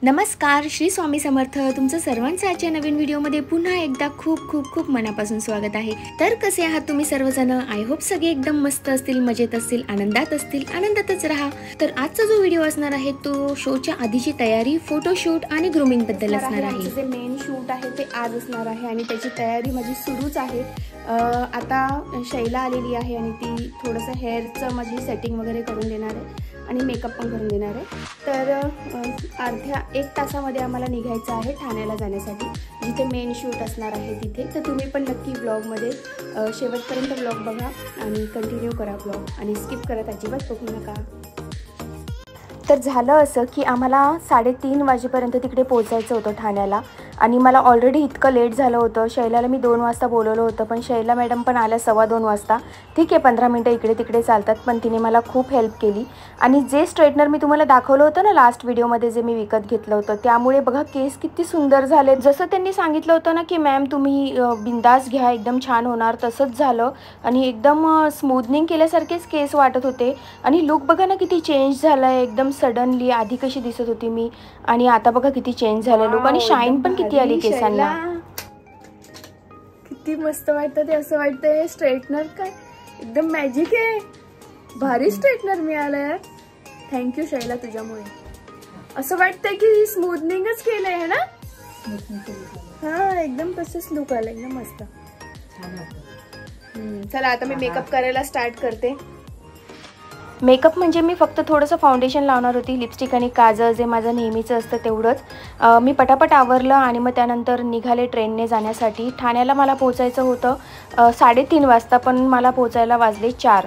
नमस्कार, श्री स्वामी समर्थ. तुमचं सर्वांचं आजच्या नवीन व्हिडिओमध्ये पुन्हा एकदा खूप खूप खूप मनापासून स्वागत आहे. तर कसे आहात तुम्ही सर्वजण? आय होप सगळे एकदम मस्त असतील, मजेत असतील, आनंदात असतील, आनंदातच राहा. तर आजचा जो व्हिडिओ असणार आहे तो शोच्या आधीची तयारी, फोटोशूट आणि ग्रूमिंग बद्दल असणार आहे. जे मेन शूट आहे ते आज असणार आहे आणि त्याची तयारी माझी सुरूच आहे. आता शैला आलेली आहे आणि ती थोडंसं हेअरचं माझी सेटिंग वगैरे करून देणार आहे आणि मेकअप पण करून देणार आहे. तर अर्ध्या 1 तासामध्ये आम्हाला निघायचं आहे ठाण्याला जाण्यासाठी, जिथे मेन शूट असणार आहे तिथे. तर तुम्ही पण नक्की ब्लॉगमध्ये शेवटपर्यंत ब्लॉग बघा आणि कंटिन्यू करा ब्लॉग, आणि स्किप करत अजिबात बघू नका. तर झालं असं की आम्हाला 3:30 वाजेपर्यंत तिकडे पोहोचायचं होतं ठाण्याला, आणि मला ऑलरेडी इतकं लेट झालं होतं. शैलाला मी 2 वाजता बोलवलं होतं, पण शैला मॅडम पण आल्या 2:15 वाजता. ठीक आहे, 15 मिनटं इकडे तिकडे चालतात, पण तिने मला खूप हेल्प केली. आणि जे स्ट्रेटनर मी तुम्हाला दाखवलं होतं ना लास्ट व्हिडिओमध्ये, जे मी विकत घेतलं होतं, त्यामुळे बघा केस किती सुंदर झाले. जसं त्यांनी सांगितलं होतं ना की मॅम तुम्ही बिंदास घ्या, एकदम छान होणार, तसंच झालं. आणि एकदम स्मूथनिंग केल्यासारखेच केस वाटत होते. आणि लुक बघा ना किती चेंज झाला आहे एकदम सडनली. आधी कशी दिसत होती मी आणि आता बघा किती चेंज झालं लुक, आणि शाईन पण किती आली केसांना. किती मस्त वाटतं ते. असं वाटतंय स्ट्रेटनर काय एकदम मॅजिक आहे. भारी स्ट्रेटनर मिळालंय. थँक्यू शैला, तुझ्यामुळे असं वाटतंय की स्मूथनिंगच केलंय है ना. हा, एकदम तसंच लुक आलं, एकदम मस्त. चला आता मी मेकअप करायला स्टार्ट करते. मेकअप म्हणजे मी फक्त थोडंसं फाउंडेशन लावणार होती, लिपस्टिक आणि काजळ, जे माझं नेहमीचं असतं तेवढंच. मी पटापट आवरलं आणि मग त्यानंतर निघाले ट्रेनने जाण्यासाठी. ठाण्याला मला पोचायचं होतं 3:30 वाजता, पण मला पोचायला वाजले 4.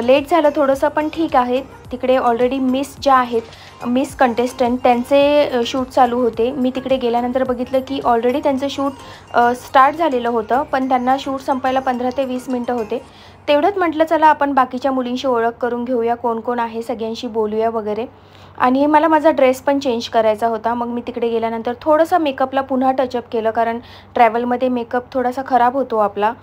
लेट झालं थोडंसं, पण ठीक आहे. तिकडे ऑलरेडी मिस ज्या आहेत, मिस कंटेस्टंट, त्यांचे शूट चालू होते. मी तिकडे गेल्यानंतर बघितलं की ऑलरेडी त्यांचं शूट स्टार्ट झालेलं होतं, पण त्यांना शूट संपायला 15 ते 20 मिनटं होते. तेवढंच म्हटलं चला आपण बाकीच्या मुलींशी ओळख करून घेऊया, कोण कोण आहे, सगळ्यांशी बोलूया वगैरे. आणि मला माझा ड्रेस पण चेंज करायचा होता. मग मी तिकडे गेल्यानंतर थोडंसं मेकअपला पुन्हा टचअप केलं, कारण ट्रॅव्हलमध्ये मेकअप थोडासा खराब होतो आपला.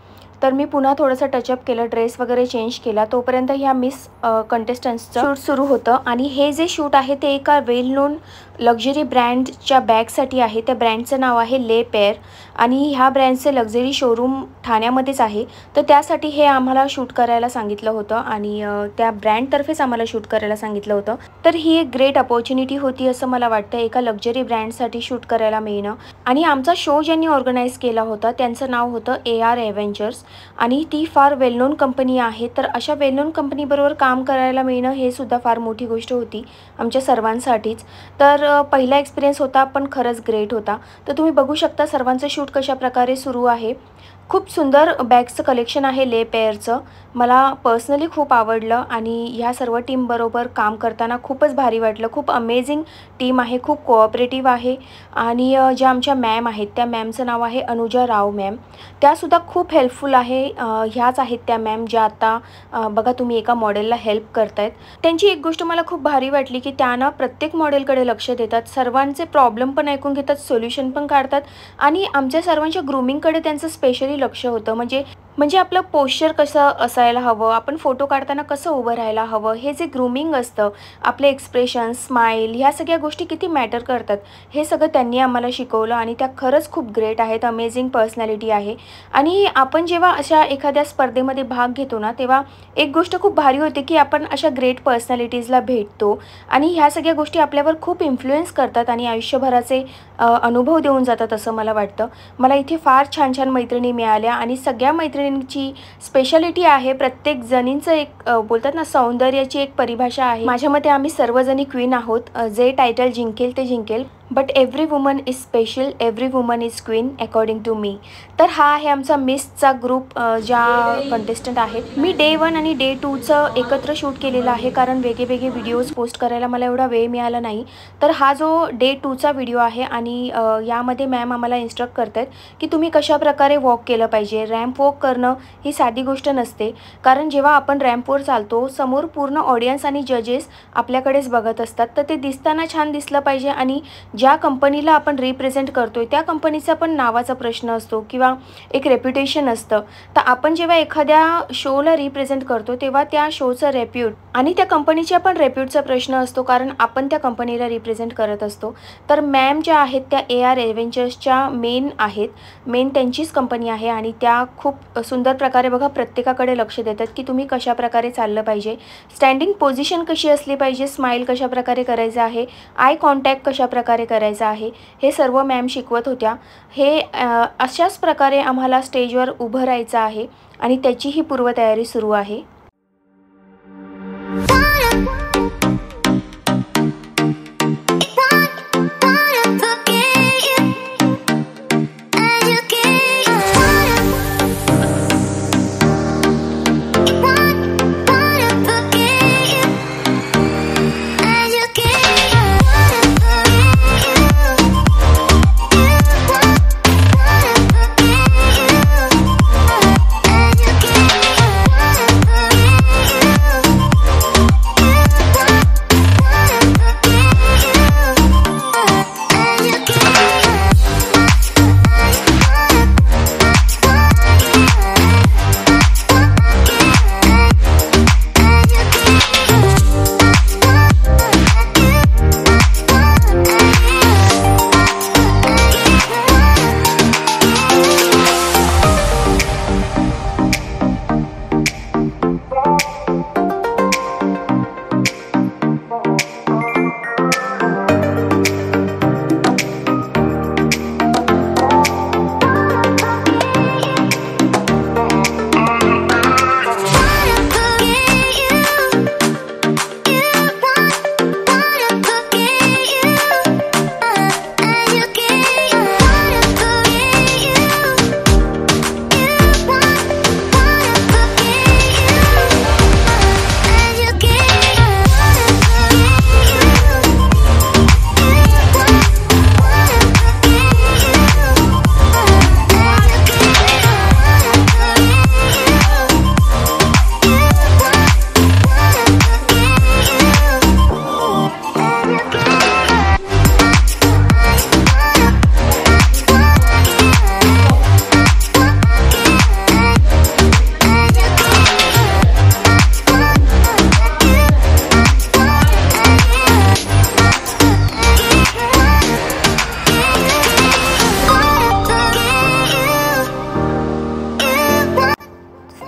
तर मी पुन्हा थोडंसं टचअप केलं, ड्रेस वगैरे चेंज केला. तोपर्यंत ह्या मिस कंटेस्टंट्सचं शूट सुरू होतं. आणि हे जे शूट आहे ते एका वेल नोन लक्झरी ब्रँडच्या बॅगसाठी आहे. त्या ब्रँडचं नाव आहे ले पेअर, आणि ह्या ब्रँडचे लक्झरी शोरूम ठाण्यामध्येच आहे. तर त्यासाठी हे आम्हाला शूट करायला सांगितलं होतं, आणि त्या ब्रँडतर्फेच आम्हाला शूट करायला सांगितलं होतं. तर ही एक ग्रेट अपॉर्च्युनिटी होती असं मला वाटतं, एका लक्झरी ब्रँडसाठी शूट करायला मिळणं. आणि आमचा शो ज्यांनी ऑर्गनाईज केला होता त्यांचं नाव होतं AR ॲव्हेंजर्स, आणि ती फार वेल नोन कंपनी आहे. तर अशा वेल नोन कंपनीबरोबर काम करायला मिळणं हे सुद्धा फार मोठी गोष्ट होती आमच्या सर्वांसाठीच. तर पहिला एक्सपिरियन्स होता, पण खरंच ग्रेट होता. तर तुम्ही बघू शकता सर्वांचं शूट कशा प्रकारे सुरू आहे. खूप सुंदर बॅग्सचं कलेक्शन आहे ले पेअरचं. मला पर्सनली खूप आवडलं, आणि ह्या सर्व टीमबरोबर काम करताना खूपच भारी वाटलं. खूप अमेझिंग टीम आहे, खूप कोऑपरेटिव्ह आहे. आणि ज्या आमच्या मॅम आहेत त्या मॅमचं नाव आहे अनुजा राव मॅम. त्यासुद्धा खूप हेल्पफुल आहे. ह्याच आहेत त्या मॅम ज्या आता बघा तुम्ही एका मॉडेलला हेल्प करतायत. त्यांची एक गोष्ट मला खूप भारी वाटली की त्यांना प्रत्येक मॉडेलकडे लक्ष देतात, सर्वांचे प्रॉब्लेम पण ऐकून घेतात, सोल्युशन पण काढतात. आणि आमच्या सर्वांच्या ग्रूमिंगकडे त्यांचं स्पेशली लक्ष होतं. म्हणजे आपलं पोश्चर कसं असायला हवं, आपण फोटो काढताना कसं उभं राहायला हवं, हे जे ग्रूमिंग असतं, आपले एक्सप्रेशन, स्माईल, ह्या सगळ्या गोष्टी किती मॅटर करतात, हे सगळं त्यांनी आम्हाला शिकवलं. आणि त्या खरंच खूप ग्रेट आहेत, अमेझिंग पर्सनॅलिटी आहे. आणि आपण जेव्हा अशा एखाद्या स्पर्धेमध्ये भाग घेतो ना, तेव्हा एक गोष्ट खूप भारी होते की आपण अशा ग्रेट पर्सनॅलिटीजला भेटतो, आणि ह्या सगळ्या गोष्टी आपल्यावर खूप इन्फ्लुएन्स करतात आणि आयुष्यभराचे अनुभव देऊन जातात असं मला वाटतं. मला इथे फार छान छान मैत्रिणी मिळाल्या, आणि सगळ्या मैत्रिणींची स्पेशालिटी आहे. प्रत्येक जणींचं एक बोलतात ना, सौंदर्याची एक परिभाषा आहे. माझ्या मते आम्ही सर्वजणी क्वीन आहोत. जे टायटल जिंकेल ते जिंकेल, but every woman is special, every woman is queen according to me. तर हा आहे आमचा मिसचा ग्रुप, ज्या कंटेस्टंट आहेत. मी डे 1 आणि डे 2चं एकत्र शूट केलेलं आहे, कारण वेगवेगळे व्हिडिओज पोस्ट करायला मला एवढा वेळ मिळाला नाही. तर हा जो डे 2चा व्हिडिओ आहे, आणि यामध्ये मॅम आम्हाला इन्स्ट्रक्ट करतात की तुम्ही कशा प्रकारे वॉक केलं पाहिजे. रॅम्प वॉक करणं ही साधी गोष्ट नसते, कारण जेव्हा आपण रॅम्पवर चालतो समोर पूर्ण ऑडियन्स आणि जजेस आपल्याकडेच बघत असतात. तर ते दिसताना छान दिसलं पाहिजे, आणि ज्या कंपनीला आपण रिप्रेझेंट करतोय त्या कंपनीचा पण नावाचा प्रश्न असतो किंवा एक रेप्युटेशन असतं. तर आपण जेव्हा एखाद्या शोला रिप्रेझेंट करतो तेव्हा त्या शोचं रेप्यूट आणि त्या कंपनीच्या पण रेप्यूटचा प्रश्न असतो, कारण आपण त्या कंपनीला रिप्रेझेंट करत असतो. तर मॅम ज्या आहेत त्या AR ॲव्हेंजर्सच्या मेन आहेत, मेन त्यांचीच कंपनी आहे आणि त्या खूप सुंदर प्रकारे बघा प्रत्येकाकडे लक्ष देतात की तुम्ही कशा प्रकारे चाललं पाहिजे, स्टँडिंग पोझिशन कशी असली पाहिजे, स्माईल कशा प्रकारे करायचं आहे, आय कॉन्टॅक्ट कशा प्रकारे करायचा आहे, हे सर्व मॅम शिकवत होत्या. हे अशाच प्रकारे आम्हाला स्टेजवर उभं राहायचं आहे आणि त्याची ही पूर्वतयारी सुरू आहे.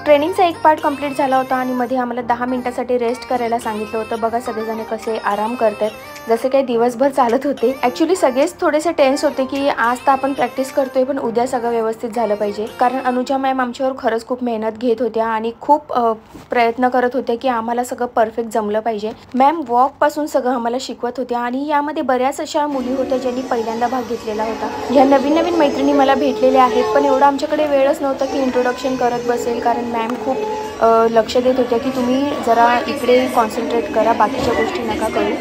ट्रेनिंगचा एक पार्ट कंप्लीट झाला होता आणि मध्ये आम्हाला 10 मिनिटासाठी रेस्ट करायला सांगितलं होतं. बघा सगळेजण कसे आराम करतात, जसे काही दिवसभर चालत होते. ॲक्च्युली सगळेच थोडेसे टेन्स होते की आज तर आपण प्रॅक्टिस करतोय पण उद्या सगळं व्यवस्थित झालं पाहिजे, कारण अनुजा मॅम आमच्यावर खरंच खूप मेहनत घेत होत्या आणि खूप प्रयत्न करत होत्या की आम्हाला सगळं परफेक्ट जमलं पाहिजे. मॅम वॉकपासून सगळं आम्हाला शिकवत होत्या आणि यामध्ये बऱ्याच अशा मुली होत्या ज्यांनी पहिल्यांदा भाग घेतलेला होता. ह्या नवीन नवीन मैत्रिणी मला भेटलेल्या आहेत, पण एवढं आमच्याकडे वेळच नव्हता की इंट्रोडक्शन करत बसेल, कारण मॅम खूप लक्ष देत होत्या की तुम्ही जरा इकडे कॉन्सन्ट्रेट करा, बाकीच्या गोष्टी नका करू.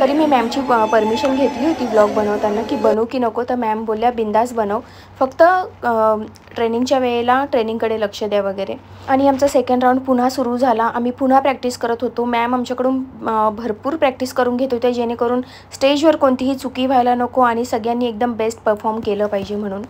तरी मी मॅमची परमिशन घेतली होती ब्लॉग बनवताना की बनवू की नको, तर मॅम बोलल्या बिंदास बनव, फक्त ट्रेनिंगच्या वेळेला ट्रेनिंगकडे लक्ष द्या वगैरे. आणि आमचा सेकंड राऊंड पुन्हा सुरू झाला. आम्ही पुन्हा प्रॅक्टिस करत होतो. मॅम आमच्याकडून भरपूर प्रॅक्टिस करून घेत होत्या, जेणेकरून स्टेजवर कोणतीही चुकी व्हायला नको आणि सगळ्यांनी एकदम बेस्ट परफॉर्म केलं पाहिजे म्हणून.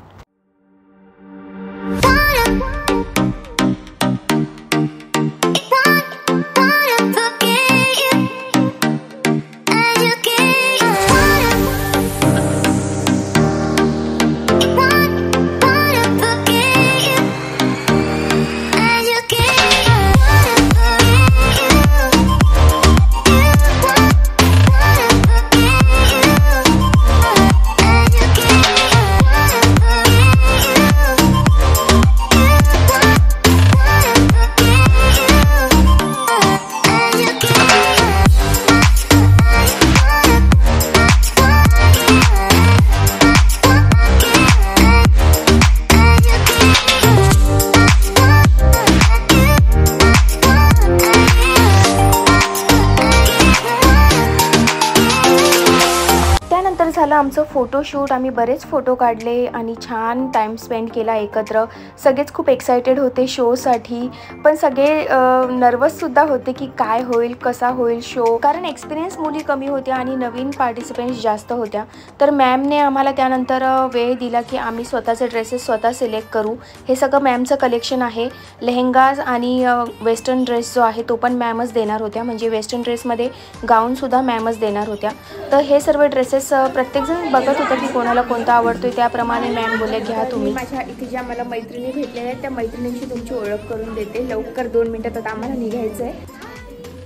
त्यानंतर झालं आमचं फोटोशूट. आम्ही बरेच फोटो काढले आणि छान टाईम स्पेंड केला एकत्र. सगळेच खूप एक्सायटेड होते शोसाठी, पण सगळे नर्वससुद्धा होते की काय होईल, कसा होईल शो, कारण एक्सपिरियन्स मुली कमी होत्या आणि नवीन पार्टिसिपेंट्स जास्त होत्या. तर मॅमने आम्हाला त्यानंतर वेळ दिला की आम्ही स्वतःचे ड्रेसेस स्वतः सिलेक्ट करू. हे सगळं मॅमचं कलेक्शन आहे. लेहंगाज आणि वेस्टर्न ड्रेस जो आहे तो पण मॅमच देणार होत्या, म्हणजे वेस्टर्न ड्रेसमध्ये गाऊनसुद्धा मॅमच देणार होत्या. तर हे सर्व ड्रेसेस प्रत्येकजण बघत होतं की कोणाला कोणता आवडतोय, त्याप्रमाणे मॅम बोलल्या घ्या तुम्ही. माझ्या इथे ज्या मला मैत्रिणी भेटलेल्या आहेत त्या मैत्रिणींची तुमची ओळख करून देते. लवकर 2 मिनिटात आता आम्हाला निघायचं आहे.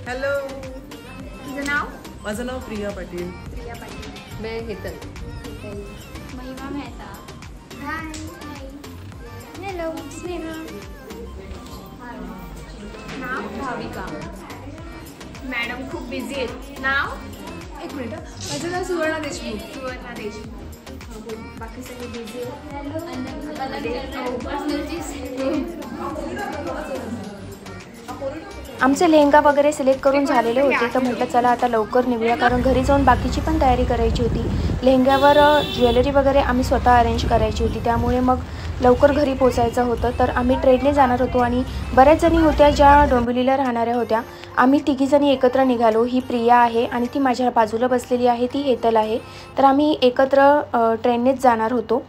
हॅलो, तुझं नाव? माझं नाव प्रिया पाटील. प्रिया पाटील. मैं हेतल. महिमा मेहता. हाय. हॅलो, स्नेहा. नाव? भाविका. मॅडम खूप बिझी आहेत. नाव? एक मिनिट, माझं नाव सुवर्णा देशमुख. सुवर्णा देशमुख. बाकी सगळे बिझी आहेत. आमचे लेहंगा वगैरे सिलेक्ट करून झालेले होते, तर म्हटलं चला आता लवकर निघूया, कारण घरी जाऊन बाकीची पण तयारी करायची होती. लेहंग्यावर ज्वेलरी वगैरे आम्ही स्वतः अरेंज करायची होती, त्यामुळे मग लवकर घरी पोचायचं होतं. तर आम्ही ट्रेनने जाणार होतो आणि बऱ्याच जणी होत्या ज्या डोंबिवलीला राहणाऱ्या होत्या. आम्ही तिघीजणी एकत्र निघालो. ही प्रिया आहे आणि ती माझ्या बाजूला बसलेली आहे ती हेतल आहे. तर आम्ही एकत्र ट्रेननेच जाणार होतो,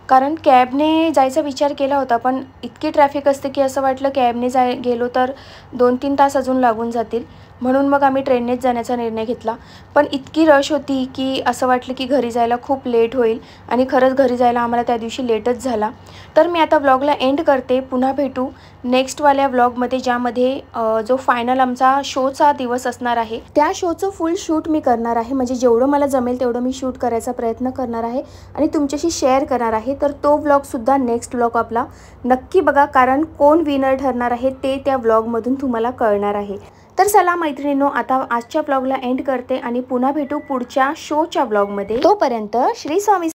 कारण कॅबने जायचा विचार केला होता, पण इतकी ट्रॅफिक असते की असं वाटलं कॅबने गेलो तर 2-3 तास अजून लागून जातील, म्हणून मग आम्ही ट्रेननेच जाण्याचा निर्णय घेतला. पण इतकी रश होती की असं वाटलं की घरी जायला खूप लेट होईल, आणि खरंच घरी जायला आम्हाला त्या दिवशी लेटच झाला. तर मी आता व्लॉगला एंड करते. पुन्हा भेटू नेक्स्टवाल्या व्लॉगमध्ये, ज्यामध्ये जो फायनल आमचा शोचा दिवस असणार आहे त्या शोचं फुल शूट मी करणार आहे. म्हणजे जेवढं मला जमेल तेवढं मी शूट करायचा प्रयत्न करणार आहे आणि तुमच्याशी शेअर करणार आहे. तर तो व्लॉगसुद्धा नेक्स्ट व्लॉग आपला नक्की बघा, कारण कोण विनर ठरणार आहे ते त्या व्लॉगमधून तुम्हाला कळणार आहे. तर चला मैत्रिणींनो, आता आजच्या व्लॉगला एंड करते आणि पुन्हा भेटू पुढच्या शोच्या व्लॉगमध्ये. तोपर्यंत श्री स्वामी